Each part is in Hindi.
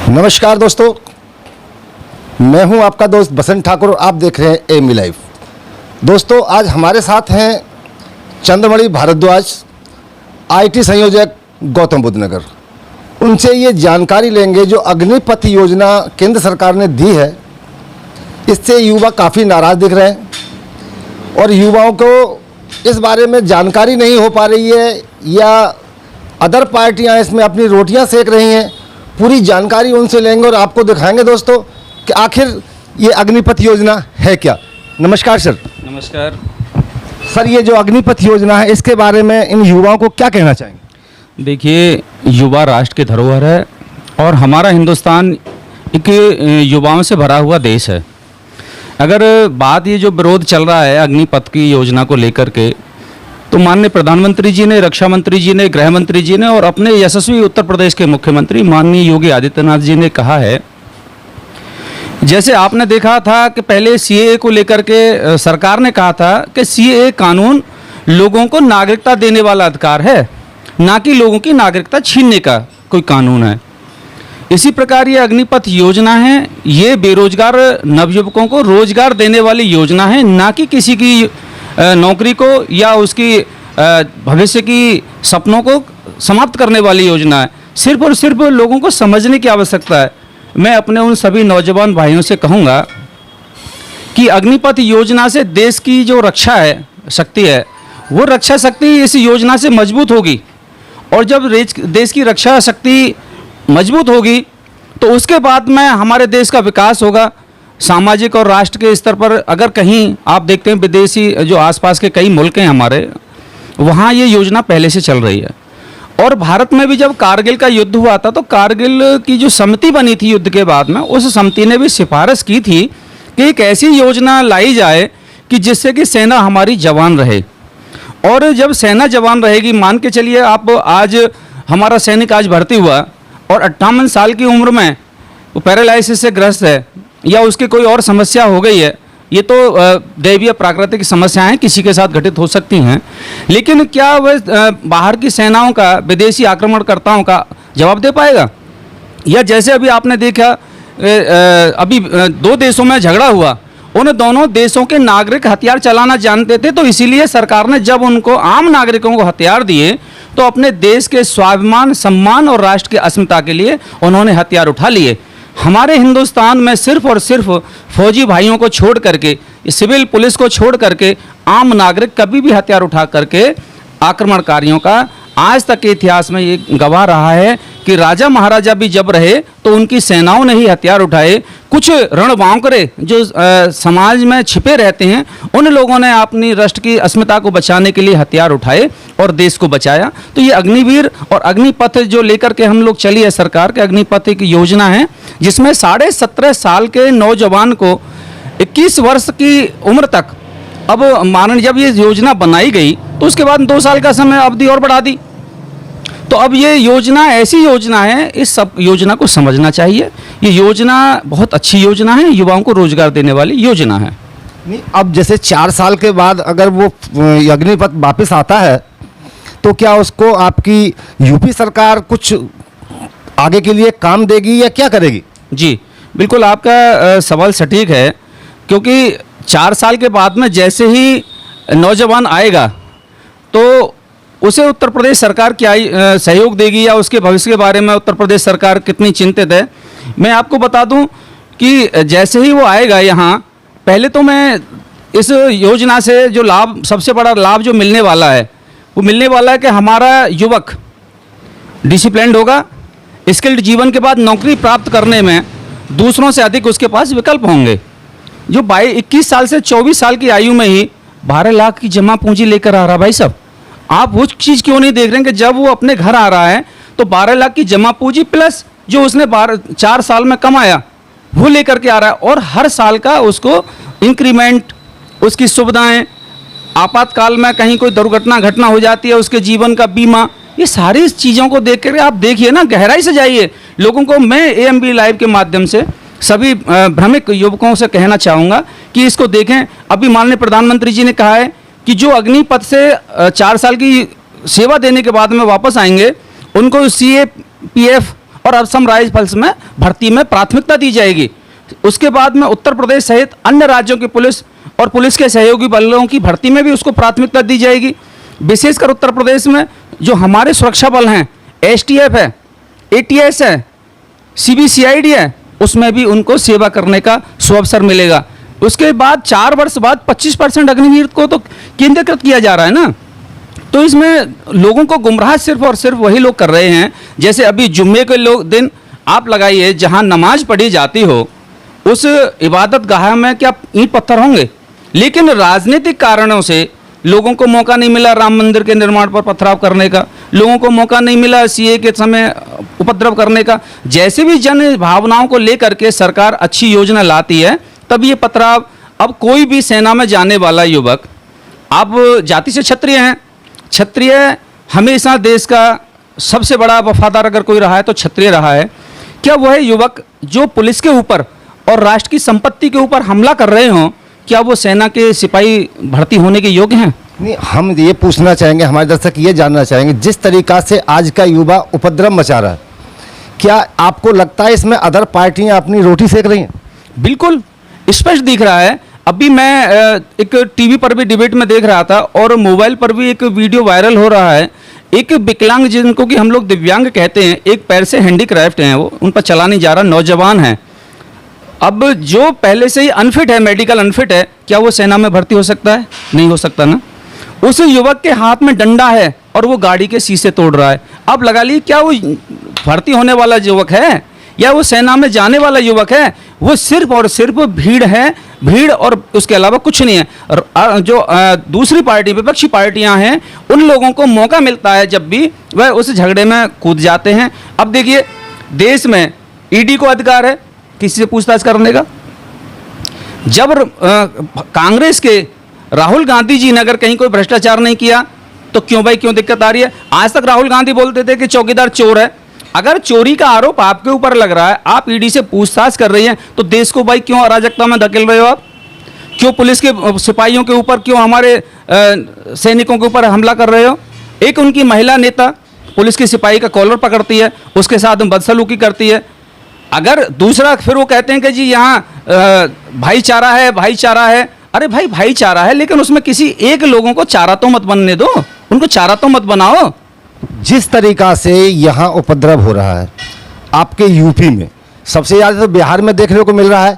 नमस्कार दोस्तों, मैं हूं आपका दोस्त बसंत ठाकुर और आप देख रहे हैं एमी लाइव। दोस्तों, आज हमारे साथ हैं चंद्रमणि भारद्वाज, आईटी संयोजक, गौतम बुद्ध नगर। उनसे ये जानकारी लेंगे जो अग्निपथ योजना केंद्र सरकार ने दी है, इससे युवा काफ़ी नाराज़ दिख रहे हैं और युवाओं को इस बारे में जानकारी नहीं हो पा रही है या अदर पार्टियां इसमें अपनी रोटियां सेक रही हैं। पूरी जानकारी उनसे लेंगे और आपको दिखाएंगे दोस्तों कि आखिर ये अग्निपथ योजना है क्या। नमस्कार सर। नमस्कार सर, ये जो अग्निपथ योजना है इसके बारे में इन युवाओं को क्या कहना चाहेंगे? देखिए, युवा राष्ट्र की धरोहर है और हमारा हिंदुस्तान एक युवाओं से भरा हुआ देश है। अगर बात ये जो विरोध चल रहा है अग्निपथ की योजना को लेकर के, तो माननीय प्रधानमंत्री जी ने, रक्षा मंत्री जी ने, गृह मंत्री जी ने और अपने यशस्वी उत्तर प्रदेश के मुख्यमंत्री माननीय योगी आदित्यनाथ जी ने कहा है, जैसे आपने देखा था कि पहले सीएए को लेकर के सरकार ने कहा था कि सीएए कानून लोगों को नागरिकता देने वाला अधिकार है, ना कि लोगों की नागरिकता छीनने का कोई कानून है। इसी प्रकार ये अग्निपथ योजना है, ये बेरोजगार नवयुवकों को रोजगार देने वाली योजना है, ना कि किसी की नौकरी को या उसकी भविष्य की सपनों को समाप्त करने वाली योजना है। सिर्फ और सिर्फ लोगों को समझने की आवश्यकता है। मैं अपने उन सभी नौजवान भाइयों से कहूँगा कि अग्निपथ योजना से देश की जो रक्षा है शक्ति है, वो रक्षा शक्ति इस योजना से मजबूत होगी और जब देश की रक्षा शक्ति मजबूत होगी तो उसके बाद में हमारे देश का विकास होगा। सामाजिक और राष्ट्र के स्तर पर अगर कहीं आप देखते हैं विदेशी जो आसपास के कई मुल्क हैं हमारे, वहाँ ये योजना पहले से चल रही है। और भारत में भी जब कारगिल का युद्ध हुआ था तो कारगिल की जो समिति बनी थी युद्ध के बाद में, उस समिति ने भी सिफारिश की थी कि एक ऐसी योजना लाई जाए कि जिससे कि सेना हमारी जवान रहे। और जब सेना जवान रहेगी, मान के चलिए आप आज हमारा सैनिक आज भर्ती हुआ और 58 साल की उम्र में वो पैरालिसिस से ग्रस्त है या उसकी कोई और समस्या हो गई है, ये तो दैवीय प्राकृतिक समस्याएं किसी के साथ घटित हो सकती हैं, लेकिन क्या वह बाहर की सेनाओं का, विदेशी आक्रमणकर्ताओं का जवाब दे पाएगा? या जैसे अभी आपने देखा अभी दो देशों में झगड़ा हुआ, उन दोनों देशों के नागरिक हथियार चलाना जानते थे, तो इसीलिए सरकार ने जब उनको आम नागरिकों को हथियार दिए तो अपने देश के स्वाभिमान, सम्मान और राष्ट्र की अस्मिता के लिए उन्होंने हथियार उठा लिए। हमारे हिंदुस्तान में सिर्फ और सिर्फ फौजी भाइयों को छोड़ करके, सिविल पुलिस को छोड़ करके आम नागरिक कभी भी हथियार उठा करके आक्रमणकारियों का आज तक के इतिहास में ये गवाह रहा है कि राजा महाराजा भी जब रहे तो उनकी सेनाओं ने ही हथियार उठाए। कुछ रणबांकरे जो समाज में छिपे रहते हैं, उन लोगों ने अपनी राष्ट्र की अस्मिता को बचाने के लिए हथियार उठाए और देश को बचाया। तो ये अग्निवीर और अग्निपथ जो लेकर के हम लोग चली है सरकार के, अग्निपथ एक योजना है जिसमें 17.5 साल के नौजवान को 21 वर्ष की उम्र तक, अब मानन जब ये योजना बनाई गई तो उसके बाद 2 साल का समय अवधि और बढ़ा दी। तो अब ये योजना ऐसी योजना है, इस सब योजना को समझना चाहिए। ये योजना बहुत अच्छी योजना है, युवाओं को रोजगार देने वाली योजना है। नहीं, अब जैसे 4 साल के बाद अगर वो अग्निपथ वापस आता है तो क्या उसको आपकी यूपी सरकार कुछ आगे के लिए काम देगी या क्या करेगी? जी बिल्कुल, आपका सवाल सटीक है, क्योंकि 4 साल के बाद में जैसे ही नौजवान आएगा तो उसे उत्तर प्रदेश सरकार क्या सहयोग देगी या उसके भविष्य के बारे में उत्तर प्रदेश सरकार कितनी चिंतित है। मैं आपको बता दूं कि जैसे ही वो आएगा यहाँ, पहले तो मैं इस योजना से जो लाभ, सबसे बड़ा लाभ जो मिलने वाला है वो मिलने वाला है कि हमारा युवक डिसिप्लिन्ड होगा। स्किल्ड जीवन के बाद नौकरी प्राप्त करने में दूसरों से अधिक उसके पास विकल्प होंगे। जो 21 साल से 24 साल की आयु में ही 12 लाख की जमा पूंजी लेकर आ रहा, भाई साहब आप वो चीज़ क्यों नहीं देख रहे हैं कि जब वो अपने घर आ रहा है तो 12 लाख की जमा पूंजी प्लस जो उसने 4 साल में कमाया वो लेकर के आ रहा है, और हर साल का उसको इंक्रीमेंट, उसकी सुविधाएं, आपातकाल में कहीं कोई दुर्घटना घटना हो जाती है उसके जीवन का बीमा, ये सारी चीज़ों को देख कर आप देखिए ना, गहराई से जाइए। लोगों को मैं एएमबी लाइव के माध्यम से सभी भ्रमिक युवकों से कहना चाहूँगा कि इसको देखें। अभी माननीय प्रधानमंत्री जी ने कहा है कि जो अग्निपथ से 4 साल की सेवा देने के बाद में वापस आएंगे उनको CAPF और असम राइफल्स में भर्ती में प्राथमिकता दी जाएगी। उसके बाद में उत्तर प्रदेश सहित अन्य राज्यों की पुलिस और पुलिस के सहयोगी बलों की भर्ती में भी उसको प्राथमिकता दी जाएगी। विशेषकर उत्तर प्रदेश में जो हमारे सुरक्षा बल हैं, एसटीएफ है, एटीएस है, सीबीसीआईडी है, उसमें भी उनको सेवा करने का सुअवसर मिलेगा। उसके बाद 4 वर्ष बाद 25% अग्निवीर को तो केंद्रीकृत किया जा रहा है ना। तो इसमें लोगों को गुमराह सिर्फ और सिर्फ वही लोग कर रहे हैं। जैसे अभी जुम्मे के दिन आप लगाइए, जहां नमाज पढ़ी जाती हो उस इबादत गाह में क्या ईंट पत्थर होंगे? लेकिन राजनीतिक कारणों से लोगों को मौका नहीं मिला राम मंदिर के निर्माण पर पथराव करने का, लोगों को मौका नहीं मिला सीए के समय उपद्रव करने का। जैसे भी जन भावनाओं को लेकर के सरकार अच्छी योजना लाती है तब ये पथराव। अब कोई भी सेना में जाने वाला युवक, आप जाति से क्षत्रिय हैं, क्षत्रिय हमेशा देश का सबसे बड़ा वफादार अगर कोई रहा है तो क्षत्रिय रहा है। क्या वह युवक जो पुलिस के ऊपर और राष्ट्र की संपत्ति के ऊपर हमला कर रहे हों, क्या वो सेना के सिपाही भर्ती होने के योग्य हैं? नहीं, हम ये पूछना चाहेंगे, हमारे दर्शक ये जानना चाहेंगे, जिस तरीका से आज का युवा उपद्रव मचा रहा है, क्या आपको लगता है इसमें अदर पार्टियां अपनी रोटी सेक रही हैं? बिल्कुल स्पष्ट दिख रहा है। अभी मैं एक टीवी पर भी डिबेट में देख रहा था और मोबाइल पर भी एक वीडियो वायरल हो रहा है। एक विकलांग, जिनको कि हम लोग दिव्यांग कहते हैं, एक पैर से हैंडीक्राफ्ट हैं, वो उन पर चला नहीं जा रहा, नौजवान है। अब जो पहले से ही अनफिट है, मेडिकल अनफिट है, क्या वो सेना में भर्ती हो सकता है? नहीं हो सकता ना। उस युवक के हाथ में डंडा है और वो गाड़ी के शीशे तोड़ रहा है। अब लगा ली, क्या वो भर्ती होने वाला युवक है या वो सेना में जाने वाला युवक है? वो सिर्फ और सिर्फ भीड़ है, भीड़ और उसके अलावा कुछ नहीं है। जो दूसरी पार्टी, विपक्षी पार्टियां हैं, उन लोगों को मौका मिलता है जब भी वह उस झगड़े में कूद जाते हैं। अब देखिए, देश में ईडी को अधिकार है किसी से पूछताछ करने का। जब कांग्रेस के राहुल गांधी जी ने अगर कहीं कोई भ्रष्टाचार नहीं किया तो क्यों दिक्कत आ रही है? आज तक राहुल गांधी बोलते थे कि चौकीदार चोर है। अगर चोरी का आरोप आपके ऊपर लग रहा है, आप ईडी से पूछताछ कर रही हैं, तो देश को भाई क्यों अराजकता में धकेल रहे हो आप? क्यों पुलिस के सिपाहियों के ऊपर, क्यों हमारे सैनिकों के ऊपर हमला कर रहे हो? एक उनकी महिला नेता पुलिस के सिपाही का कॉलर पकड़ती है, उसके साथ बदसलूकी करती है। अगर दूसरा फिर वो कहते हैं कि जी यहाँ भाईचारा है, भाईचारा है। अरे भाई, भाईचारा है, लेकिन उसमें किसी एक लोगों को चारा तो मत बनने दो, उनको चारा तो मत बनाओ। जिस तरीका से यहाँ उपद्रव हो रहा है आपके यूपी में, सबसे ज़्यादा तो बिहार में देखने को मिल रहा है,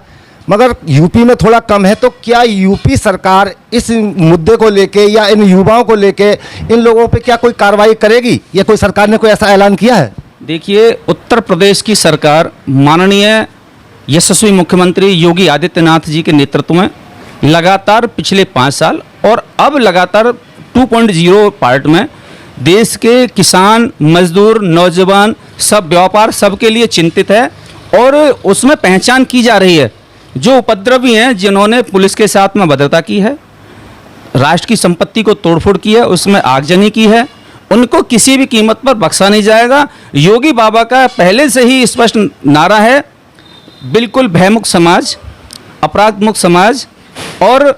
मगर यूपी में थोड़ा कम है, तो क्या यूपी सरकार इस मुद्दे को लेके या इन युवाओं को लेके इन लोगों पे क्या कोई कार्रवाई करेगी, या कोई सरकार ने कोई ऐसा ऐलान किया है? देखिए, उत्तर प्रदेश की सरकार माननीय यशस्वी मुख्यमंत्री योगी आदित्यनाथ जी के नेतृत्व में लगातार पिछले 5 साल और अब लगातार 2.0 पार्ट में देश के किसान, मजदूर, नौजवान, सब व्यापार सबके लिए चिंतित है। और उसमें पहचान की जा रही है जो उपद्रवी हैं, जिन्होंने पुलिस के साथ में भद्रता की है, राष्ट्र की संपत्ति को तोड़फोड़ की है, उसमें आगजनी की है, उनको किसी भी कीमत पर बख्शा नहीं जाएगा। योगी बाबा का पहले से ही स्पष्ट नारा है, बिल्कुल भयमुक्त समाज, अपराध मुक्त समाज, और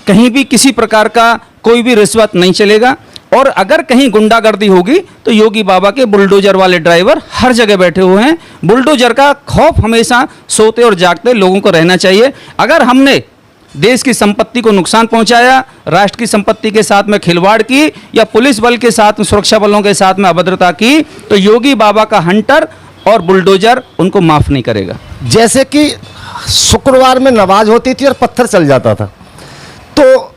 कहीं भी किसी प्रकार का कोई भी रिश्वत नहीं चलेगा। और अगर कहीं गुंडागर्दी होगी तो योगी बाबा के बुलडोजर वाले ड्राइवर हर जगह बैठे हुए हैं। बुलडोजर का खौफ हमेशा सोते और जागते लोगों को रहना चाहिए। अगर हमने देश की संपत्ति को नुकसान पहुंचाया, राष्ट्र की संपत्ति के साथ में खिलवाड़ की, या पुलिस बल के साथ में, सुरक्षा बलों के साथ में अभद्रता की, तो योगी बाबा का हंटर और बुलडोजर उनको माफ़ नहीं करेगा। जैसे कि शुक्रवार में नमाज होती थी और पत्थर चल जाता था, तो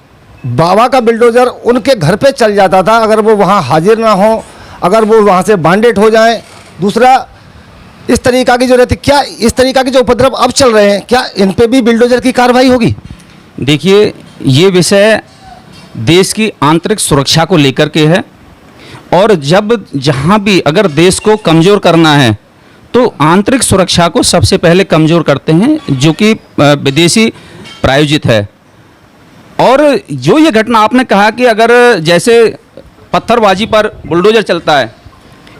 बाबा का बुलडोजर उनके घर पे चल जाता था अगर वो वहाँ हाजिर ना हो, अगर वो वहाँ से बांडेट हो जाएं। दूसरा, इस तरीका की जो रहती, क्या इस तरीका के जो उपद्रव अब चल रहे हैं, क्या इन पे भी बुलडोजर की कार्रवाई होगी? देखिए, ये विषय देश की आंतरिक सुरक्षा को लेकर के है, और जब जहाँ भी अगर देश को कमज़ोर करना है तो आंतरिक सुरक्षा को सबसे पहले कमज़ोर करते हैं, जो कि विदेशी प्रायोजित है। और जो ये घटना आपने कहा कि अगर जैसे पत्थरबाजी पर बुलडोजर चलता है,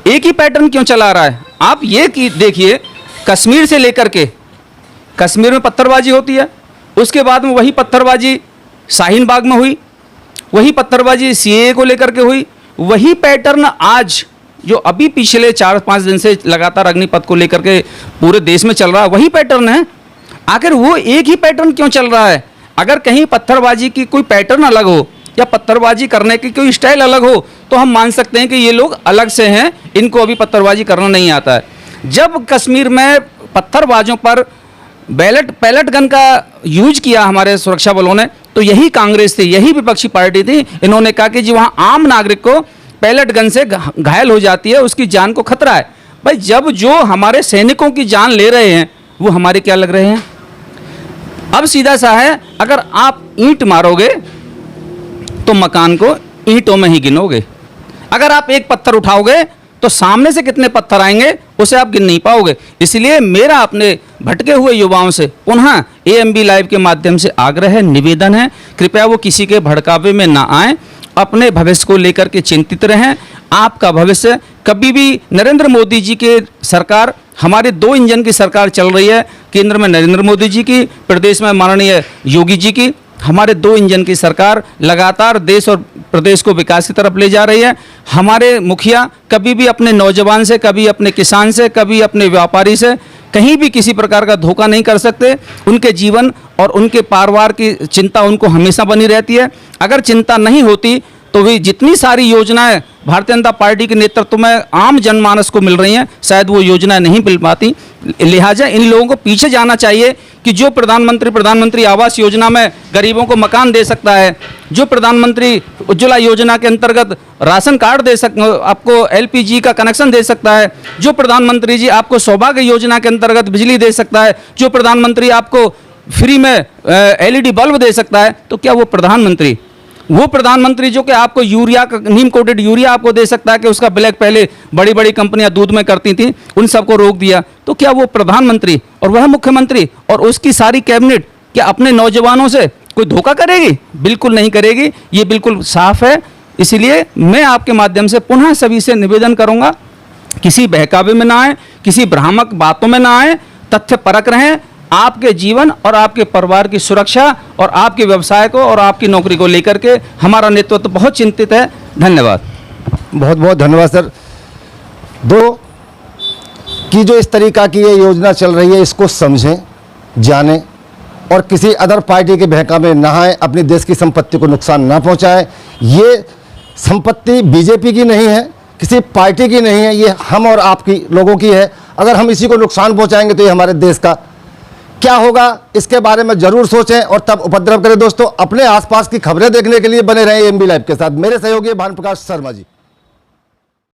एक ही पैटर्न क्यों चला रहा है? आप ये देखिए, कश्मीर से लेकर के, कश्मीर में पत्थरबाजी होती है, उसके बाद में वही पत्थरबाजी शाहीन बाग में हुई, वही पत्थरबाजी सीएए को लेकर के हुई, वही पैटर्न आज जो अभी पिछले 4-5 दिन से लगातार अग्निपथ को लेकर के पूरे देश में चल रहा है वही पैटर्न है। आखिर वो एक ही पैटर्न क्यों चल रहा है? अगर कहीं पत्थरबाजी की कोई पैटर्न अलग हो या पत्थरबाजी करने की कोई स्टाइल अलग हो तो हम मान सकते हैं कि ये लोग अलग से हैं, इनको अभी पत्थरबाजी करना नहीं आता है। जब कश्मीर में पत्थरबाजों पर पैलेट गन का यूज किया हमारे सुरक्षा बलों ने, तो यही कांग्रेस थी, यही विपक्षी पार्टी थी, इन्होंने कहा कि जी वहाँ आम नागरिक को पैलेट गन से घायल हो जाती है, उसकी जान को खतरा है। भाई जब जो हमारे सैनिकों की जान ले रहे हैं वो हमारे क्या लग रहे हैं? अब सीधा सा है, अगर आप ईंट मारोगे तो मकान को ईंटों में ही गिनोगे, अगर आप एक पत्थर उठाओगे तो सामने से कितने पत्थर आएंगे उसे आप गिन नहीं पाओगे। इसलिए मेरा अपने भटके हुए युवाओं से पुनः AMB लाइव के माध्यम से आग्रह है, निवेदन है, कृपया वो किसी के भड़कावे में ना आए, अपने भविष्य को लेकर के चिंतित रहें। आपका भविष्य कभी भी नरेंद्र मोदी जी के सरकार, हमारे 2 इंजन की सरकार चल रही है, केंद्र में नरेंद्र मोदी जी की, प्रदेश में माननीय योगी जी की, हमारे 2 इंजन की सरकार लगातार देश और प्रदेश को विकास की तरफ ले जा रही है। हमारे मुखिया कभी भी अपने नौजवान से, कभी अपने किसान से, कभी अपने व्यापारी से कहीं भी किसी प्रकार का धोखा नहीं कर सकते। उनके जीवन और उनके परिवार की चिंता उनको हमेशा बनी रहती है। अगर चिंता नहीं होती तो वे जितनी सारी योजनाएं भारतीय जनता पार्टी के नेतृत्व में आम जनमानस को मिल रही हैं, शायद वो योजनाएं नहीं मिल पाती। लिहाजा इन लोगों को पीछे जाना चाहिए कि जो प्रधानमंत्री आवास योजना में गरीबों को मकान दे सकता है, जो प्रधानमंत्री उज्ज्वला योजना के अंतर्गत राशन कार्ड आपको LPG का कनेक्शन दे सकता है, जो प्रधानमंत्री जी आपको सौभाग्य योजना के अंतर्गत बिजली दे सकता है, जो प्रधानमंत्री आपको फ्री में LED बल्ब दे सकता है, तो क्या वो प्रधानमंत्री जो कि आपको यूरिया का नीम कोटेड यूरिया आपको दे सकता है कि उसका ब्लैक पहले बड़ी बड़ी कंपनियां दूध में करती थी, उन सबको रोक दिया, तो क्या वो प्रधानमंत्री और वह मुख्यमंत्री और उसकी सारी कैबिनेट क्या अपने नौजवानों से कोई धोखा करेगी? बिल्कुल नहीं करेगी, ये बिल्कुल साफ है। इसलिए मैं आपके माध्यम से पुनः सभी से निवेदन करूंगा, किसी बहकावे में ना आए, किसी भ्रामक बातों में ना आए, तथ्य परक रहें। आपके जीवन और आपके परिवार की सुरक्षा और आपके व्यवसाय को और आपकी नौकरी को लेकर के हमारा नेतृत्व बहुत चिंतित है। धन्यवाद। बहुत बहुत धन्यवाद सर। कि जो इस तरीका की ये योजना चल रही है इसको समझें, जानें और किसी अदर पार्टी के बहकावे में ना आए, अपनी देश की संपत्ति को नुकसान ना पहुंचाए। ये संपत्ति बीजेपी की नहीं है, किसी पार्टी की नहीं है, ये हम और आपकी लोगों की है। अगर हम इसी को नुकसान पहुंचाएंगे तो ये हमारे देश का क्या होगा, इसके बारे में जरूर सोचें और तब उपद्रव करें। दोस्तों, अपने आसपास की खबरें देखने के लिए बने रहें AMB लाइव के साथ। मेरे सहयोगी भानु प्रकाश शर्मा जी।